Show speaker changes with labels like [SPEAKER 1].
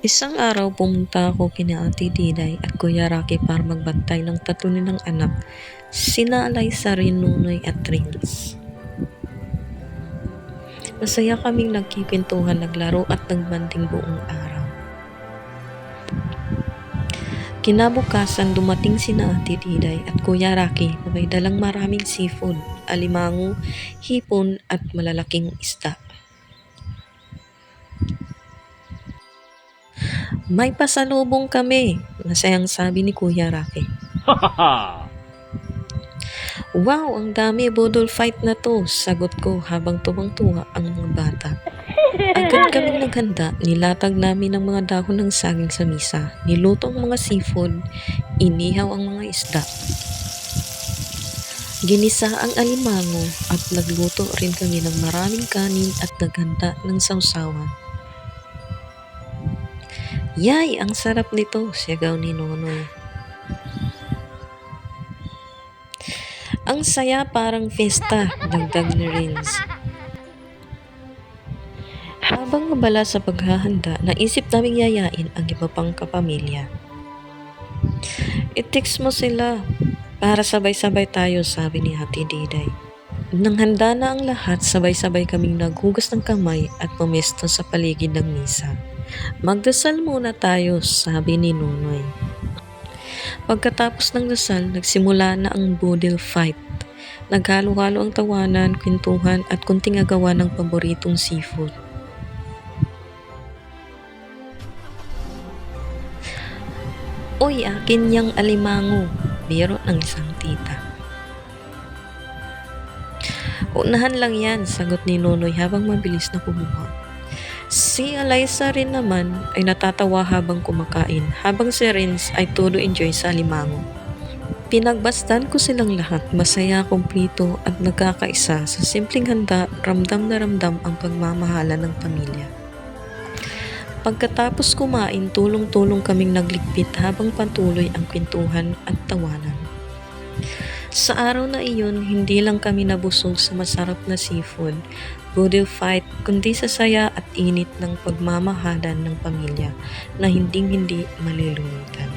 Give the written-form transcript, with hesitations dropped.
[SPEAKER 1] Isang araw pumunta ako kina Ate Diday at Kuya Rocky para magbantay ng tatlo nilang anak, sina Alaysa, Nunoy at Rins. Masaya kaming nagkikwentuhan, naglaro at nagbanding buong araw. Kinabukasan dumating sina Ate Diday at Kuya Rocky na may dalang maraming seafood, alimango, hipon at malalaking isda. May pasalubong kami, masayang sabi ni Kuya Rocky. Wow, ang dami, budol fight na to, sagot ko habang tuwang-tuwa ang mga bata. Agad kaming naghanda, nilatag namin ang mga dahon ng saging sa misa, niluto ang mga seafood, inihaw ang mga isda. Ginisa ang alimango at nagluto rin kami ng maraming kanin at naghanda ng sausawan. Yay, ang sarap nito, sigaw ni Nonoy. Ang saya, parang festa, dagdag ni Rins. Habang abala sa paghahanda, naisip naming yayain ang iba pang kapamilya. I-text mo sila para sabay-sabay tayo, sabi ni Ate Diday. Nang handa na ang lahat, sabay-sabay kaming naghugas ng kamay at pumesto sa paligid ng misa. Magdasal muna tayo, sabi ni Nunoy. Pagkatapos ng dasal, nagsimula na ang budol fight. Naghalo-halo ang tawanan, kwentuhan at kunting agawan ng paboritong seafood. Uy, akin yang alimango, biro ng isang tita. Unahan lang yan, sagot ni Nonoy habang mabilis na kumuha. Si Alaysa rin naman ay natatawa habang kumakain, habang si Rins ay todo enjoy sa alimango. Pinagbastan ko silang lahat, masaya, kumplito at nagkakaisa sa simpleng handa, ramdam na ramdam ang pagmamahala ng pamilya. Pagkatapos kumain, tulong-tulong kaming nagligpit habang patuloy ang kwentuhan at tawanan. Sa araw na iyon, hindi lang kami nabusog sa masarap na seafood, budol fight, kundi sa saya at init ng pagmamahalan ng pamilya na hinding-hindi malilimutan.